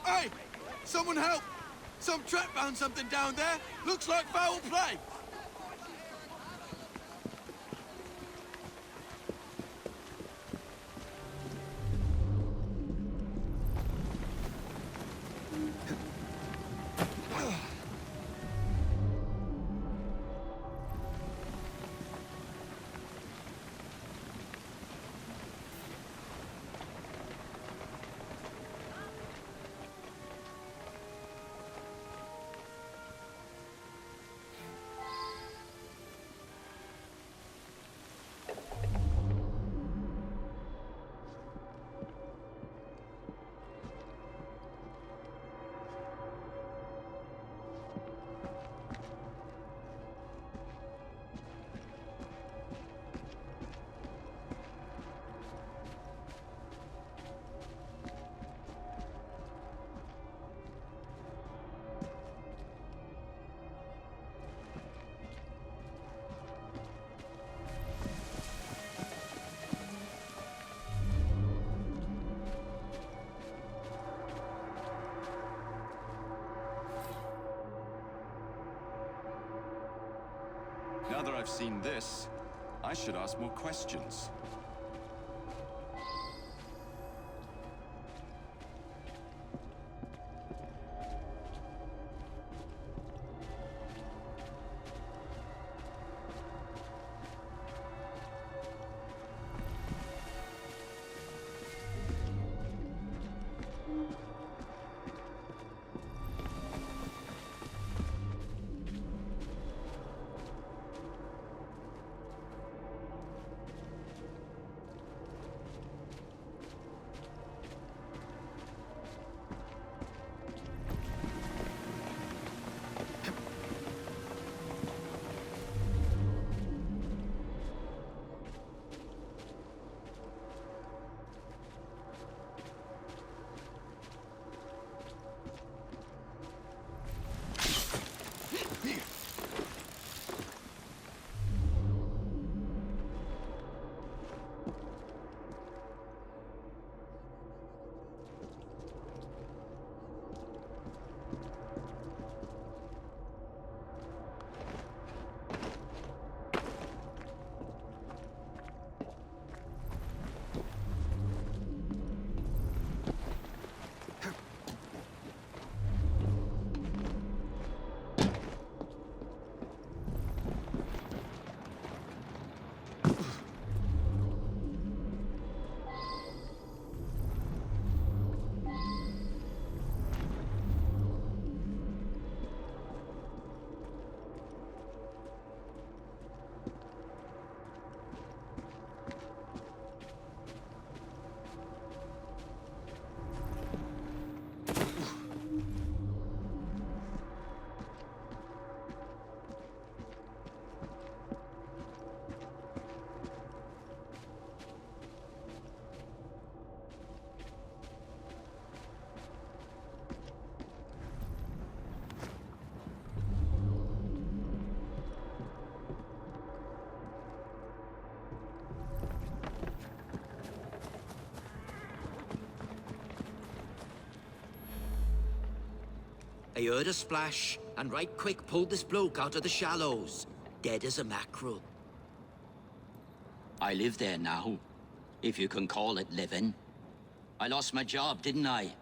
Hey! Someone help! Some trap found something down there. Looks like foul play. Now that I've seen this, I should ask more questions. I heard a splash, and right quick pulled this bloke out of the shallows, dead as a mackerel. I live there now, if you can call it living. I lost my job, didn't I?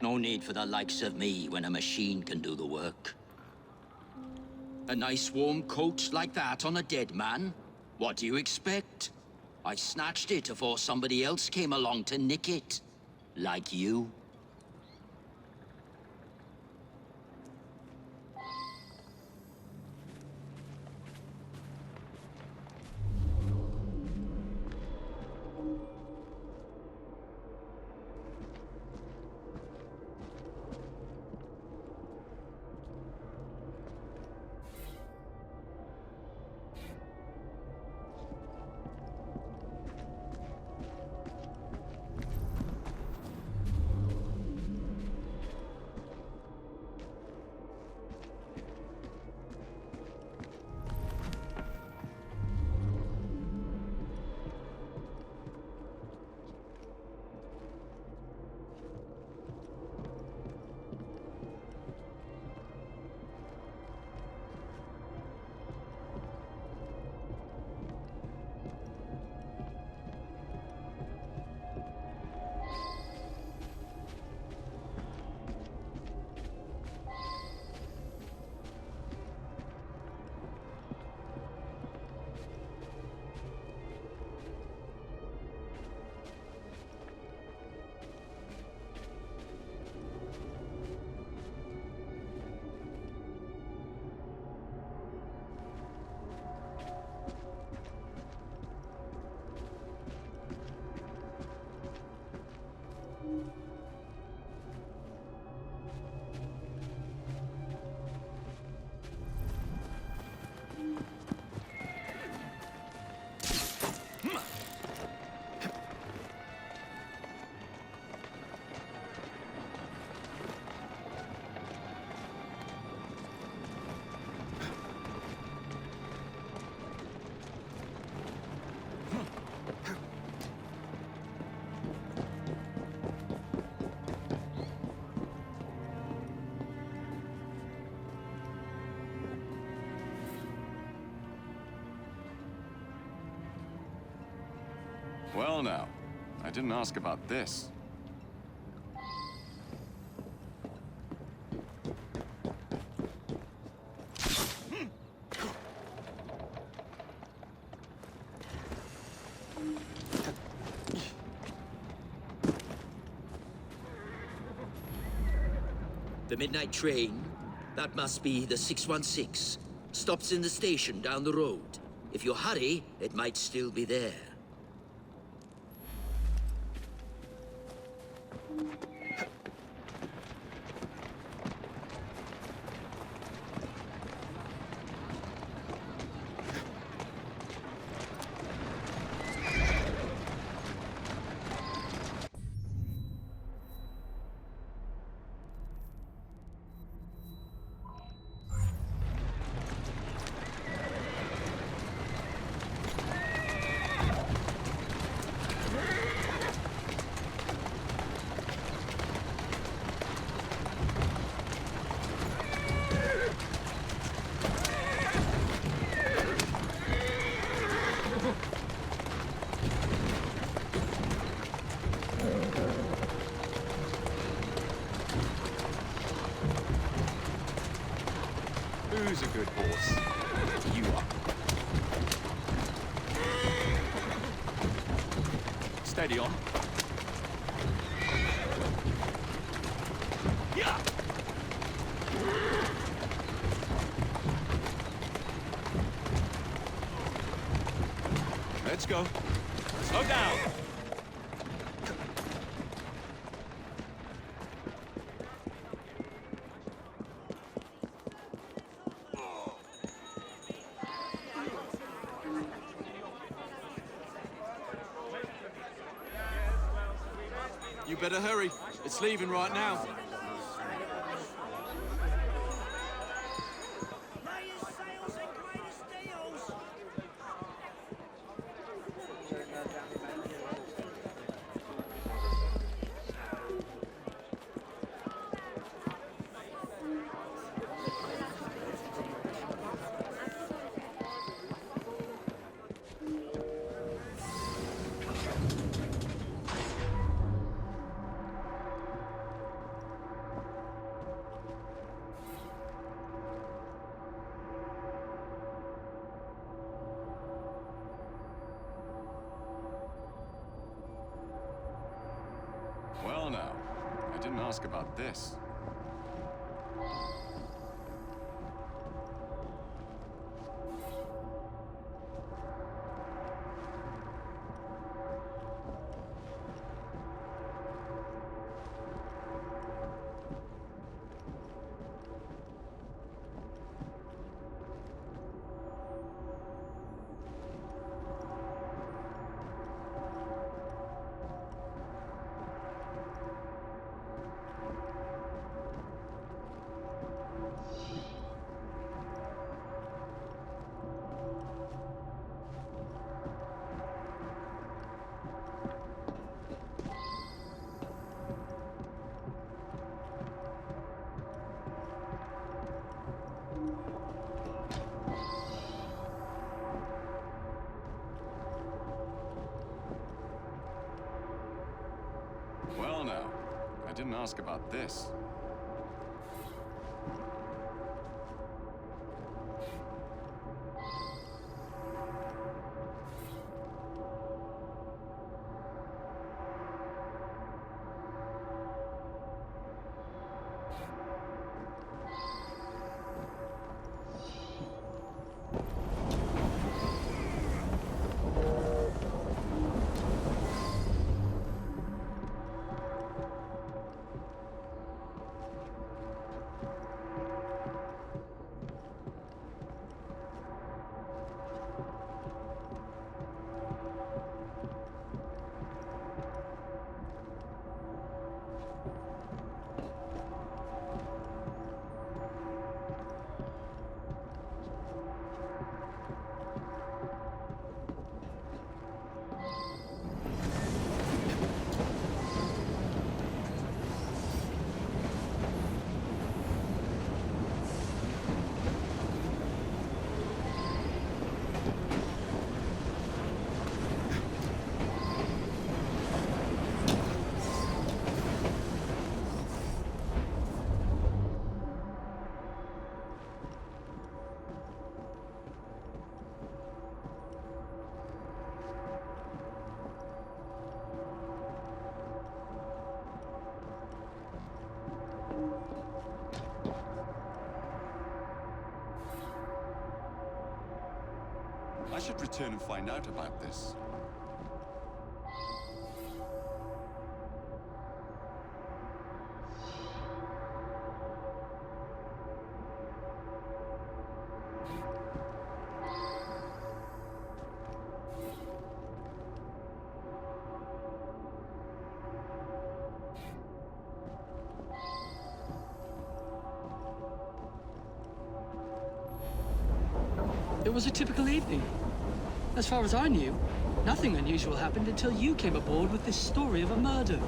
No need for the likes of me when a machine can do the work. A nice warm coat like that on a dead man? What do you expect? I snatched it before somebody else came along to nick it. Like you. Well now, I didn't ask about this. The midnight train? That must be the 616. Stops in the station down the road. If you hurry, it might still be there. Who's a good horse? You are. Steady on. Yeah! Let's go. Slow down. You better hurry. It's leaving right now. Well now, I didn't ask about this. Well now, I didn't ask about this. should return and find out about this. It was a typical evening. As far as I knew, nothing unusual happened until you came aboard with this story of a murder.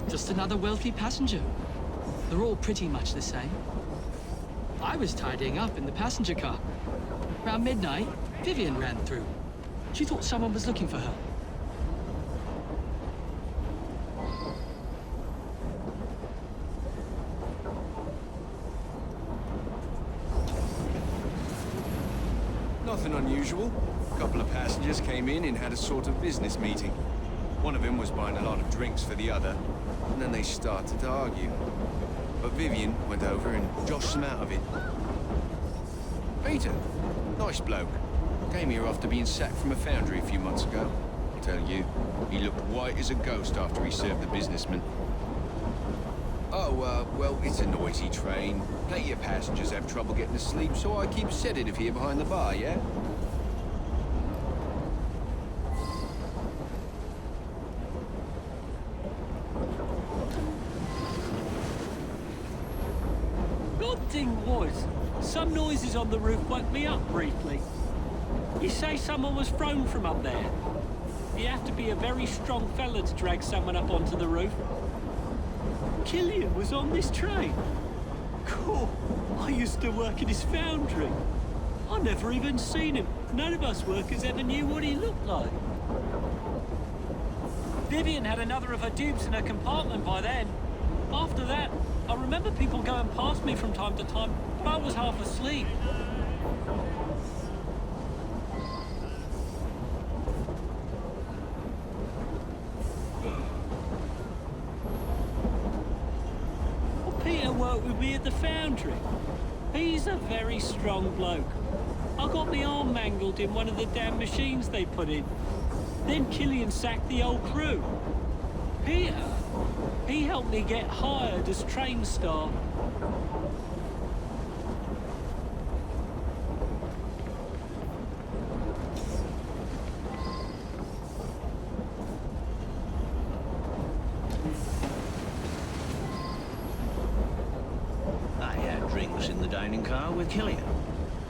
Just another wealthy passenger. They're all pretty much the same. I was tidying up in the passenger car. Around midnight, Vivian ran through. She thought someone was looking for her. Nothing unusual. A couple of passengers came in and had a sort of business meeting. One of them was buying a lot of drinks for the other, and then they started to argue. But Vivian went over and joshed them out of it. Peter, nice bloke. Came here after being sacked from a foundry a few months ago. I'll tell you, he looked white as a ghost after he served the businessman. Oh, well, it's a noisy train. Plenty of passengers have trouble getting to sleep, so I keep a sedative here behind the bar, yeah? The odd thing was, some noises on the roof woke me up briefly. You say someone was thrown from up there? You have to be a very strong fella to drag someone up onto the roof. Killian was on this train. Cool. I used to work in his foundry. I never even seen him. None of us workers ever knew what he looked like. Vivian had another of her dupes in her compartment by then. After that, I remember people going past me from time to time, but I was half asleep. Peter worked with me at the foundry. He's a very strong bloke. I got my arm mangled in one of the damn machines they put in. Then Killian sacked the old crew. Peter, he helped me get hired as train staff. I had drinks in the dining car with Killian.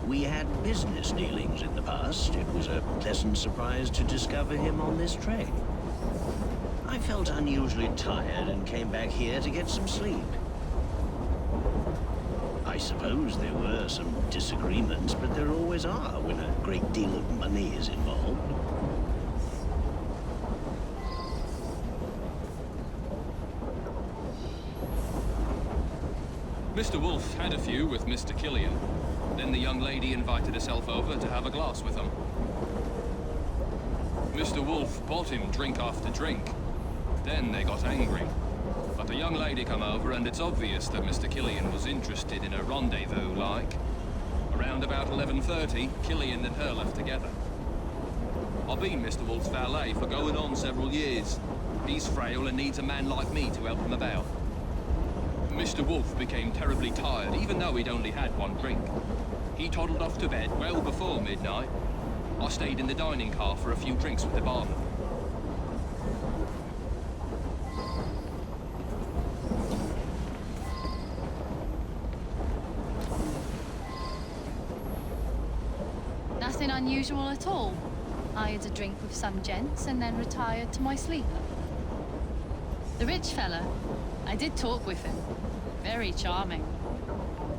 We had business dealings in the past. It was a pleasant surprise to discover him on this train. I felt unusually tired and came back here to get some sleep. I suppose there were some disagreements, but there always are when a great deal of money is involved. Mr. Wolf had a few with Mr. Killian. Then the young lady invited herself over to have a glass with him. Mr. Wolf bought him drink after drink. Then they got angry. But a young lady come over, and it's obvious that Mr. Killian was interested in a rendezvous, like. Around about 11:30, Killian and her left together. I've been Mr. Wolf's valet for going on several years. He's frail and needs a man like me to help him about. Mr. Wolf became terribly tired, even though he'd only had one drink. He toddled off to bed well before midnight. I stayed in the dining car for a few drinks with the barman. Nothing unusual at all. I had a drink with some gents and then retired to my sleep. The rich fella, I did talk with him. Very charming.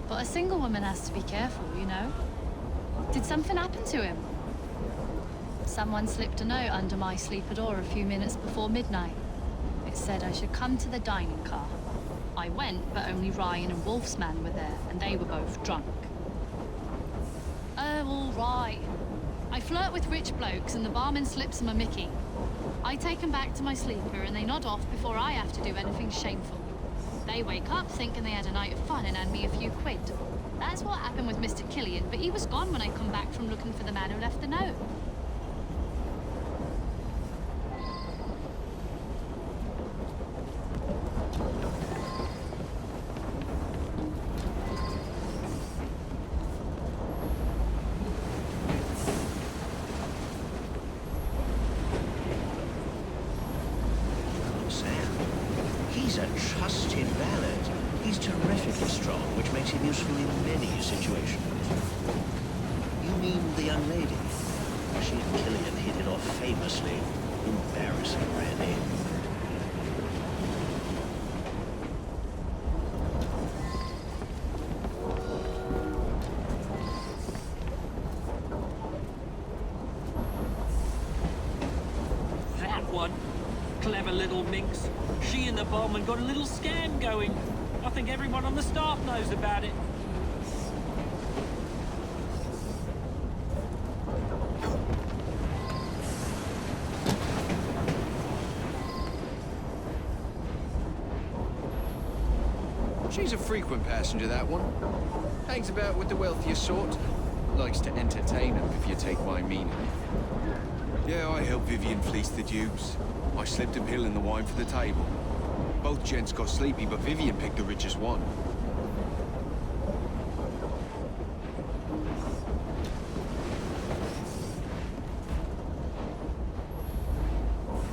But a single woman has to be careful, you know. Did something happen to him? Someone slipped a note under my sleeper door a few minutes before midnight. It said I should come to the dining car. I went, but only Ryan and Wolf's man were there, and they were both drunk. Oh, all right. I flirt with rich blokes, and the barman slips them a Mickey. I take them back to my sleeper, and they nod off before I have to do anything shameful. They wake up thinking they had a night of fun and hand me a few quid. That's what happened with Mr. Killian, but he was gone when I come back from looking for the man who left the note. He's a trusted valet. He's terrifically strong, which makes him useful in many situations. You mean the young lady? She and Killian hit it off famously. Embarrassing, really. That one. Clever little minx. She and the barman got a little scam going. I think everyone on the staff knows about it. She's a frequent passenger, that one. Hangs about with the wealthier sort. Likes to entertain them, if you take my meaning. Yeah, I helped Vivian fleece the dupes. I slipped a pill in the wine for the table. Both gents got sleepy, but Vivian picked the richest one.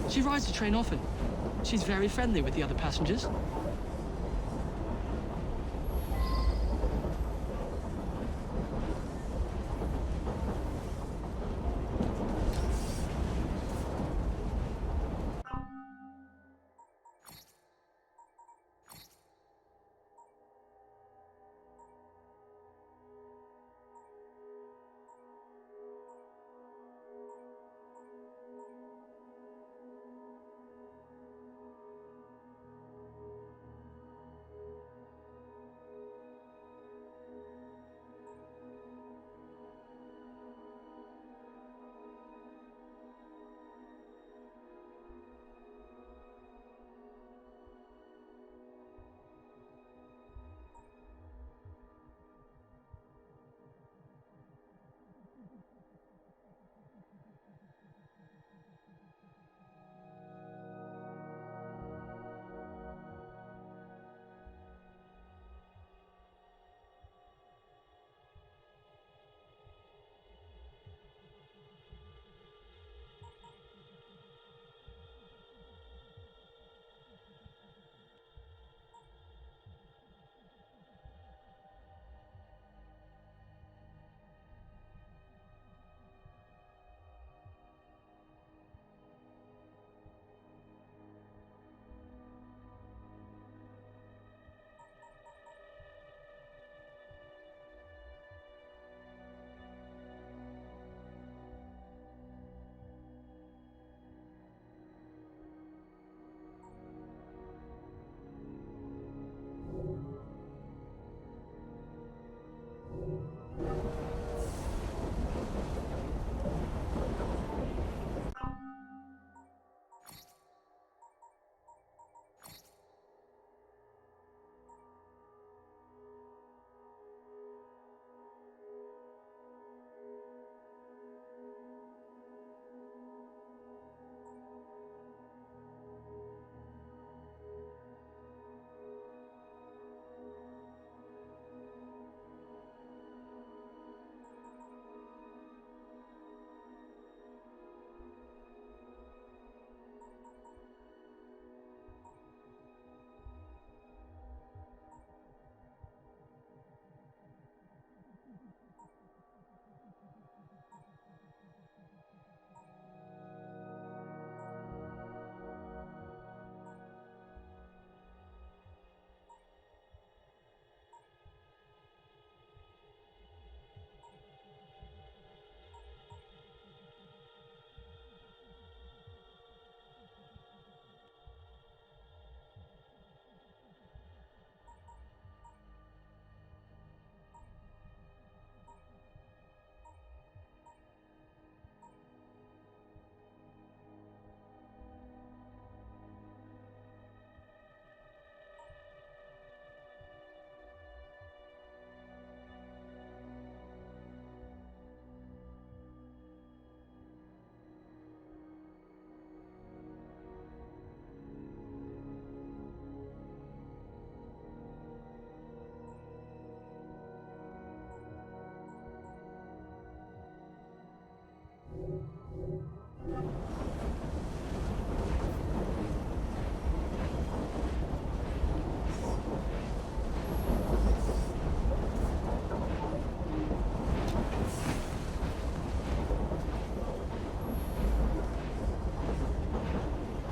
She rides the train often. She's very friendly with the other passengers.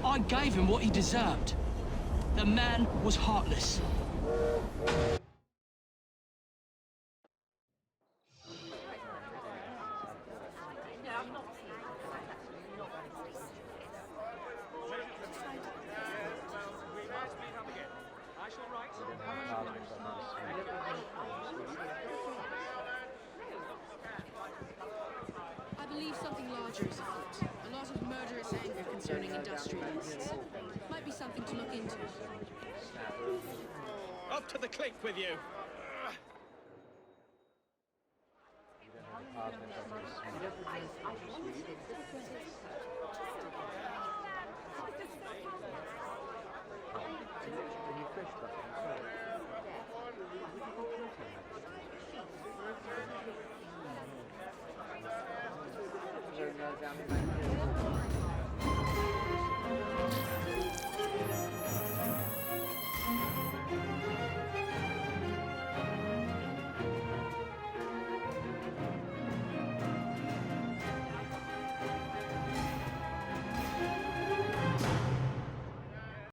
I gave him what he deserved. The man was heartless. I believe something larger is afoot. A lot of murderous anger concerning industrialists. Might be something to look into. Up to the cliff with you.